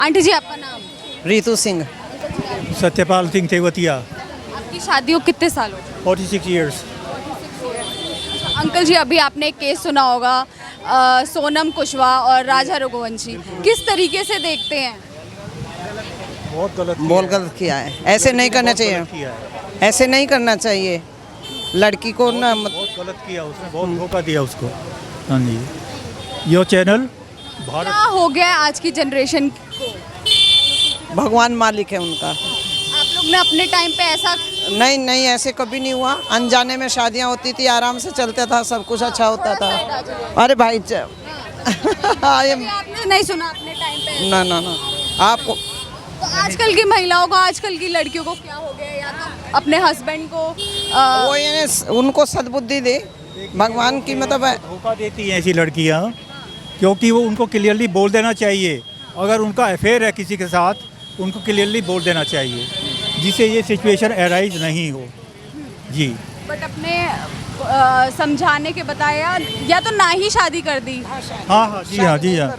Aunty जी आपका नाम? रीतू सिंह। सत्यपाल सिंह तेवतिया। आपकी शादी को कितने साल हो गए? 46 ईयर्स। अंकल जी अभी आपने एक केस सुना होगा सोनम कुशवाहा और राजा रघुवंशी, किस तरीके से देखते हैं? बहुत गलत गलत किया है, ऐसे नहीं करना चाहिए, किया है। ऐसे नहीं करना चाहिए लड़की को ना बहुत गलत किया उसने, बहुत धोखा दिया उसको। हाँ जी, यो चैनल भारत क्या हो गया है आज की जनरेशन को? भगवान मालिक है उनका। आप लोग ने अपने टाइम पे ऐसा नहीं नहीं, ऐसे कभी नहीं हुआ। अनजाने में शादियां होती थी, आराम से चलता था, सब कुछ अच्छा होता था। अरे भाई आपने नहीं सुना अपने टाइम पे? ना ना ना, आपको तो आजकल की महिलाओं को, आजकल की लड़कियों को क्या हो गया है? या तो अपने हस्बैंड को वो ये उनको सद्बुद्धि दे भगवान की, मतलब है। धोखा देती हैं ऐसी लड़कियाँ, क्योंकि वो उनको क्लियरली बोल देना चाहिए। अगर उनका अफेयर है किसी के साथ, उनको क्लियरली बोल देना चाहिए, जिससे ये सिचुएशन अराइज नहीं हो। जी, बट अपने समझाने के बताया या तो ना ही शादी कर दी। हाँ हाँ जी हाँ जी हाँ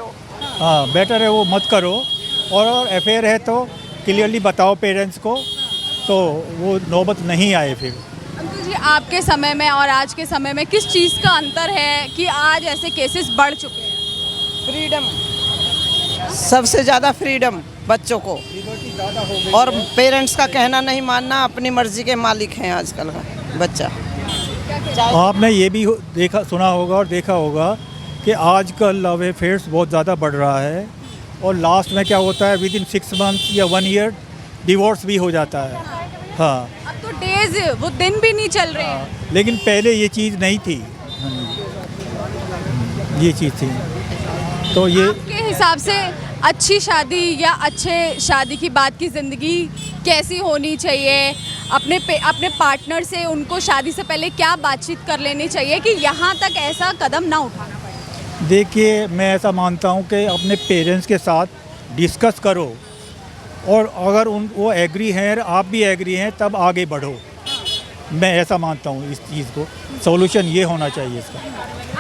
हाँ, बेटर है वो मत करो। और अफेयर है तो क्लियरली बताओ पेरेंट्स को, तो वो नौबत नहीं आए फिर। अंकल जी आपके समय में और आज के समय में किस चीज़ का अंतर है कि आज ऐसे केसेस बढ़ चुके हैं? फ्रीडम, सबसे ज़्यादा फ्रीडम बच्चों को, और पेरेंट्स का कहना नहीं मानना, अपनी मर्जी के मालिक हैं आजकल का बच्चा। आपने ये भी देखा, सुना होगा और देखा होगा कि आजकल लव अफेयर्स बहुत ज़्यादा बढ़ रहा है, और लास्ट में क्या होता है, विद इन 6 मंथ या 1 ईयर डिवोर्स भी हो जाता है। हाँ, अब तो डेज, वो दिन भी नहीं चल रहे हैं। लेकिन पहले ये चीज़ नहीं थी। ये चीज़ थी, तो ये आपके हिसाब से अच्छी शादी या अच्छे शादी की बाद की ज़िंदगी कैसी होनी चाहिए? अपने पार्टनर से उनको शादी से पहले क्या बातचीत कर लेनी चाहिए कि यहाँ तक ऐसा कदम ना उठाना पड़े? देखिए, मैं ऐसा मानता हूँ कि अपने पेरेंट्स के साथ डिस्कस करो, और अगर वो एग्री हैं, आप भी एग्री हैं, तब आगे बढ़ो। मैं ऐसा मानता हूँ इस चीज़ को। सॉल्यूशन ये होना चाहिए इसका,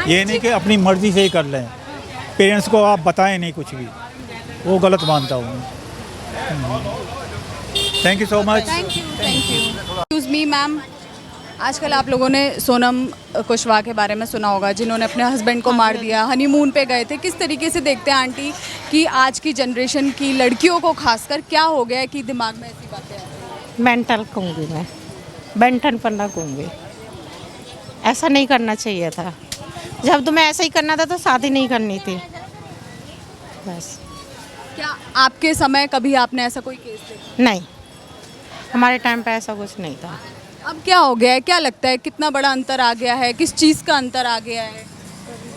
ये नहीं कि अपनी मर्ज़ी से ही कर लें, पेरेंट्स को आप बताएं नहीं कुछ भी, वो गलत मानता हूँ। Thank you so much. Thank you. Excuse me ma'am, आजकल आप लोगों ने सोनम कुशवाहा के बारे में सुना होगा, जिन्होंने अपने हस्बैंड को मार दिया, हनीमून पे गए थे। किस तरीके से देखते हैं आंटी कि आज की जनरेशन की लड़कियों को खासकर क्या हो गया है कि दिमाग में ऐसी बातें आती हैं? मेंटल कहूँगी मैं, बेंटन पन्ना कहूँगी। ऐसा नहीं करना चाहिए था। जब तुम्हें ऐसा ही करना था तो शादी नहीं करनी थी, बस। क्या आपके समय कभी आपने ऐसा कोई केस देखा? नहीं, हमारे टाइम पे ऐसा कुछ नहीं था। अब क्या हो गया है? क्या लगता है कितना बड़ा अंतर आ गया है? किस चीज़ का अंतर आ गया है?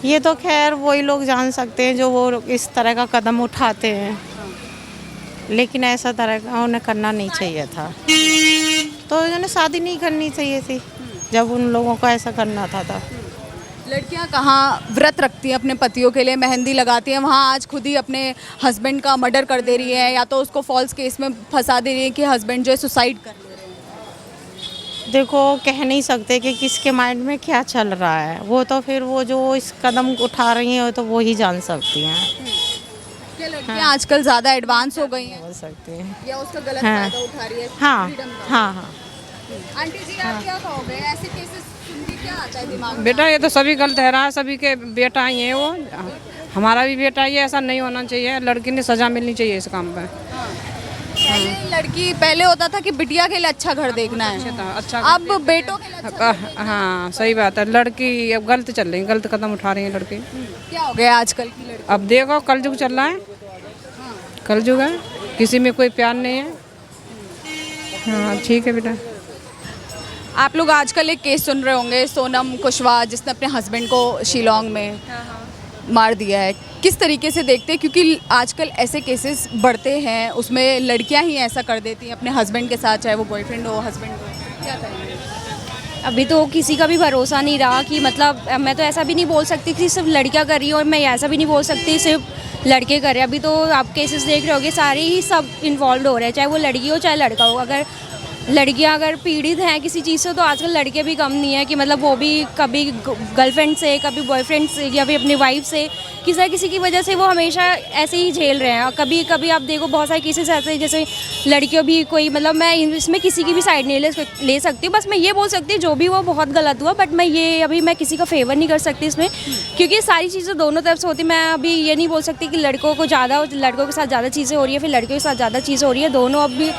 ये तो खैर वही लोग जान सकते हैं जो वो इस तरह का कदम उठाते हैं, लेकिन ऐसा तरह का उन्हें करना नहीं चाहिए था। तो उन्हें शादी नहीं करनी चाहिए थी जब उन लोगों को ऐसा करना था। लड़कियां कहाँ व्रत रखती हैं अपने पतियों के लिए, मेहंदी लगाती हैं, वहाँ आज खुद ही अपने हस्बैंड का मर्डर कर दे रही है, या तो उसको फॉल्स केस में फंसा दे रही है कि हस्बैंड जो है सुसाइड कर ले रहे हैं। देखो, कह नहीं सकते कि किसके माइंड में क्या चल रहा है, वो तो फिर वो जो इस कदम उठा रही हैं तो वो ही जान सकती हैं। क्या लड़कियां आजकल ज़्यादा एडवांस हो गई हैं? हो सकती हैं। या उसका गलत हाँ। फायदा उठा रही है? हाँ freedom का? हाँ हाँ। आंटी जी आप क्या कहोगे? ऐसे केसेस सुन के क्या आता है दिमाग में? बेटा ये तो सभी गलत है रहा, सभी के बेटा ही है वो, हमारा भी बेटा ही है। ऐसा नहीं होना चाहिए, लड़की ने सजा मिलनी चाहिए इस काम पे। पहले होता था कि बिटिया के लिए अच्छा घर देखना है, अच्छा अब बेटों के लिए अच्छा घर देखना है। हाँ सही बात है। लड़की अब गलत चल रही है, गलत कदम उठा रही है लड़की। क्या हो गया आजकल की लड़की? अब देखो कलयुग चल रहा है, कलयुग है, किसी में कोई प्यार नहीं है। हाँ ठीक है बेटा। आप लोग आजकल एक केस सुन रहे होंगे, सोनम कुशवाहा जिसने अपने हस्बैंड को शिलोंग में मार दिया है। किस तरीके से देखते हैं, क्योंकि आजकल ऐसे केसेस बढ़ते हैं, उसमें लड़कियां ही ऐसा कर देती हैं अपने हस्बैंड के साथ, चाहे वो बॉयफ्रेंड हो हस्बैंड हो, क्या करेंगे? अभी तो किसी का भी भरोसा नहीं रहा कि मतलब मैं तो ऐसा भी नहीं बोल सकती कि सिर्फ लड़कियां कर रही हो, और मैं ऐसा भी नहीं बोल सकती सिर्फ लड़के कर रहे हैं। अभी तो आप केसेस देख रहे होगे, सारे ही सब इन्वॉल्व हो रहे हैं, चाहे वो लड़की हो चाहे लड़का हो। अगर लड़कियां अगर पीड़ित हैं किसी चीज़ से तो आजकल लड़के भी कम नहीं है कि मतलब वो भी कभी गर्लफ्रेंड से, कभी बॉयफ्रेंड से या फिर अपनी वाइफ से किसी न किसी की वजह से वो हमेशा ऐसे ही झेल रहे हैं। और कभी कभी आप देखो बहुत सारे केसेस ऐसे हैं जैसे लड़कियों भी कोई, मतलब मैं इसमें किसी की भी साइड नहीं ले सकती हूँ, बस मैं ये बोल सकती हूँ जो भी वो बहुत गलत हुआ, बट मैं ये अभी मैं किसी का फेवर नहीं कर सकती इसमें, क्योंकि सारी चीज़ें दोनों तरफ से होती। मैं अभी ये नहीं बोल सकती कि लड़कों के साथ ज़्यादा चीज़ें हो रही है, फिर लड़कियों के साथ ज़्यादा चीज़ें हो रही है, दोनों अब भी,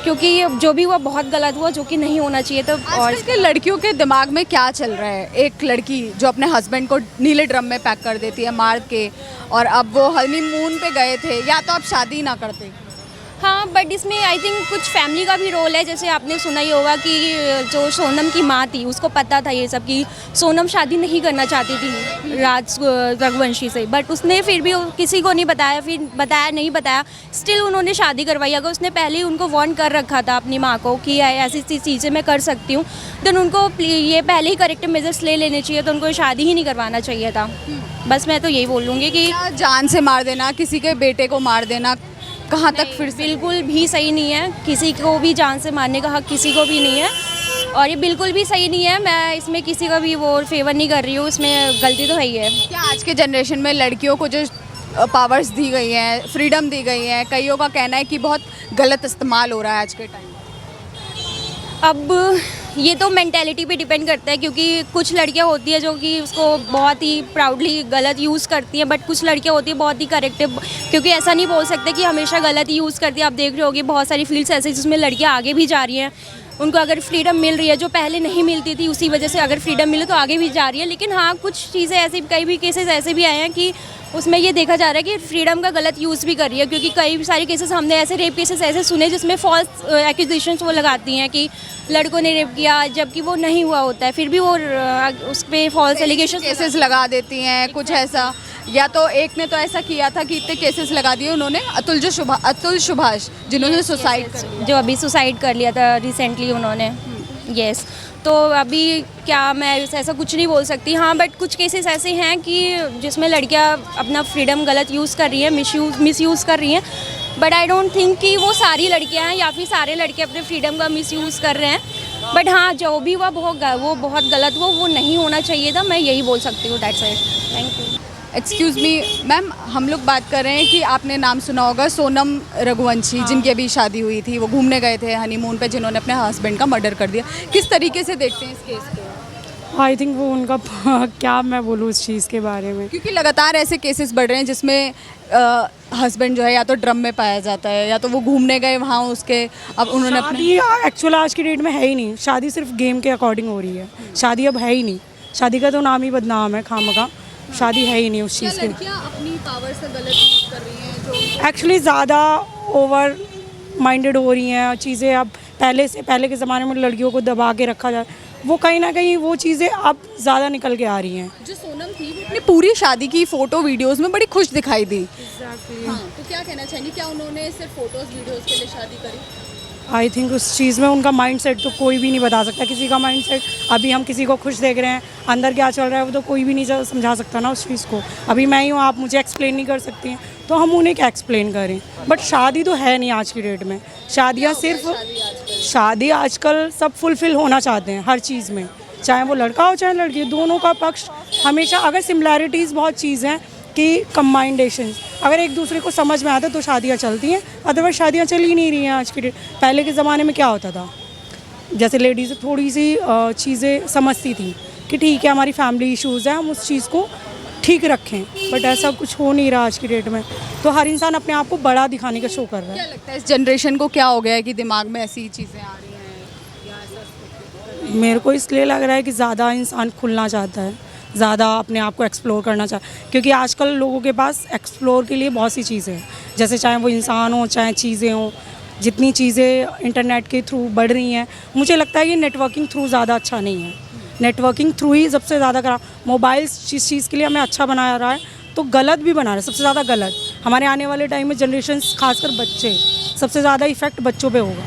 क्योंकि जो भी हुआ बहुत गलत हुआ, जो कि नहीं होना चाहिए। तो और आजकल के लड़कियों के दिमाग में क्या चल रहा है? एक लड़की जो अपने हस्बैंड को नीले ड्रम में पैक कर देती है मार के, और अब वो हनीमून पे गए थे, या तो अब शादी ना करते। हाँ, बट इसमें आई थिंक कुछ फैमिली का भी रोल है। जैसे आपने सुना ही होगा कि जो सोनम की माँ थी उसको पता था ये सब कि सोनम शादी नहीं करना चाहती थी राज रघुवंशी से, बट उसने फिर भी किसी को नहीं बताया, फिर बताया स्टिल उन्होंने शादी करवाई। अगर उसने पहले ही उनको वार्न कर रखा था अपनी माँ को कि ऐसी चीज़ें मैं कर सकती हूँ, देन उनको ये पहले ही करेक्टिव मेजर्स ले लेने चाहिए, तो उनको शादी ही नहीं करवाना चाहिए था। बस मैं तो यही बोलूँगी कि जान से मार देना, किसी के बेटे को मार देना, कहाँ तक फिर से? बिल्कुल भी सही नहीं है। किसी को भी जान से मारने का हक किसी को भी नहीं है, और ये बिल्कुल भी सही नहीं है। मैं इसमें किसी का भी वो फेवर नहीं कर रही हूँ, इसमें गलती तो है ही है। क्या आज के जनरेशन में लड़कियों को जो पावर्स दी गई हैं, फ्रीडम दी गई है, कईयों का कहना है कि बहुत गलत इस्तेमाल हो रहा है आज के टाइम? अब ये तो मेंटेलिटी पे डिपेंड करता है, क्योंकि कुछ लड़कियां होती है जो कि उसको बहुत ही प्राउडली गलत यूज़ करती हैं, बट कुछ लड़कियां होती है बहुत ही करेक्टिव, क्योंकि ऐसा नहीं बोल सकते कि हमेशा गलत ही यूज़ करती है। आप देख रहे होगे बहुत सारी फील्ड्स ऐसे जिसमें लड़कियां आगे भी जा रही हैं, उनको अगर फ्रीडम मिल रही है जो पहले नहीं मिलती थी, उसी वजह से अगर फ्रीडम मिले तो आगे भी जा रही है। लेकिन हाँ, कुछ चीज़ें ऐसी, कई भी केसेस ऐसे भी आए हैं कि उसमें ये देखा जा रहा है कि फ्रीडम का गलत यूज़ भी कर रही है, क्योंकि कई सारे केसेस हमने ऐसे रेप केसेस ऐसे सुने जिसमें फॉल्स एक्यूजेशंस वो लगाती हैं कि लड़कों ने रेप किया, जबकि वो नहीं हुआ होता है, फिर भी वो उस पर फॉल्स एलिगेशन केसेस लगा देती हैं कुछ ऐसा। या तो एक ने तो ऐसा किया था कि इतने केसेस लगा दिए उन्होंने, अतुल सुभाष, जिन्होंने सुसाइड कर लिया। जो अभी सुसाइड कर लिया था रिसेंटली उन्होंने। यस, तो अभी क्या मैं ऐसा कुछ नहीं बोल सकती। हाँ, बट कुछ केसेस ऐसे हैं कि जिसमें लड़कियां अपना फ्रीडम गलत यूज़ कर रही हैं, मिसयूज़ कर रही हैं, बट आई डोंट थिंक कि वो सारी लड़कियां हैं या फिर सारे लड़के अपने फ्रीडम का मिसयूज़ कर रहे हैं। बट हाँ, जो भी हुआ वो बहुत गलत हुआ, वो नहीं होना चाहिए था, मैं यही बोल सकती हूँ। That's it, thank you. Excuse me ma'am, हम लोग बात कर रहे हैं कि आपने नाम सुना होगा सोनम रघुवंशी, जिनकी अभी शादी हुई थी, वो घूमने गए थे हनीमून पे, जिन्होंने अपने हस्बैंड का मर्डर कर दिया। किस तरीके से देखते हैं इस केस को? आई थिंक वो उनका क्या मैं बोलूँ इस चीज़ के बारे में, क्योंकि लगातार ऐसे केसेस बढ़ रहे हैं जिसमें हस्बैंड जो है या तो ड्रम में पाया जाता है, या तो वो घूमने गए वहाँ उसके, अब उन्होंने शादी एक्चुअल आज की डेट में है ही नहीं। शादी सिर्फ गेम के अकॉर्डिंग हो रही है, शादी अब है ही नहीं। शादी का तो नाम ही बदनाम है खामखा, शादी है ही नहीं उस चीज़ की। लड़कियाँ अपनी पावर से गलत यूज़ कर रही हैं जो एक्चुअली ज़्यादा ओवर माइंडेड हो रही हैं चीज़ें। अब पहले के ज़माने में लड़कियों को दबा के रखा जाए, वो कहीं ना कहीं वो चीज़ें अब ज़्यादा निकल के आ रही हैं। जो सोनम थी वो अपनी पूरी शादी की फ़ोटो वीडियोस में बड़ी खुश दिखाई दी। हाँ, तो क्या कहना चाहेंगे, क्या उन्होंने सिर्फ फोटोज़ वीडियोस के लिए शादी करी? आई थिंक उस चीज़ में उनका माइंडसेट तो कोई भी नहीं बता सकता, किसी का माइंडसेट। अभी हम किसी को खुश देख रहे हैं, अंदर क्या चल रहा है वो तो कोई भी नहीं समझा सकता ना उस चीज़ को। अभी मैं ही हूँ, आप मुझे एक्सप्लेन नहीं कर सकती हैं, तो हम उन्हें क्या एक्सप्लेन करें। बट शादी तो है नहीं आज की डेट में। शादियाँ सिर्फ शादी आजकल सब फुलफिल होना चाहते हैं हर चीज़ में, चाहे वो लड़का हो चाहे लड़की, दोनों का पक्ष हमेशा। अगर सिमिलैरिटीज़ बहुत चीज़ हैं कि कंबाइंडेशन, अगर एक दूसरे को समझ में आता है तो शादियाँ चलती हैं, अदरवाइज शादियाँ चल ही नहीं रही हैं आज की डेट। पहले के ज़माने में क्या होता था, जैसे लेडीज़ थोड़ी सी चीज़ें समझती थी कि ठीक है हमारी फैमिली इश्यूज़ हैं, हम उस चीज़ को ठीक रखें, बट ऐसा कुछ हो नहीं रहा आज की डेट में। तो हर इंसान अपने आप को बड़ा दिखाने का शो कर रहा है। क्या लगता है इस जनरेशन को क्या हो गया है कि दिमाग में ऐसी चीज़ें आ रही हैं? मेरे को इसलिए लग रहा है कि ज़्यादा इंसान खुलना चाहता है, ज़्यादा अपने आप को एक्सप्लोर करना चाहता है, क्योंकि आजकल लोगों के पास एक्सप्लोर के लिए बहुत सी चीज़ें हैं, जैसे चाहे वो इंसान हो चाहे चीज़ें हों। जितनी चीज़ें इंटरनेट के थ्रू बढ़ रही हैं, मुझे लगता है ये नेटवर्किंग थ्रू ज़्यादा अच्छा नहीं है। नेटवर्किंग थ्रू ही सबसे ज़्यादा खराब। मोबाइल जिस चीज़ के लिए हमें अच्छा बना रहा है तो गलत भी बना रहा है, सबसे ज़्यादा गलत। हमारे आने वाले टाइम में जनरेशन, खासकर बच्चे, सबसे ज़्यादा इफ़ेक्ट बच्चों पे होगा।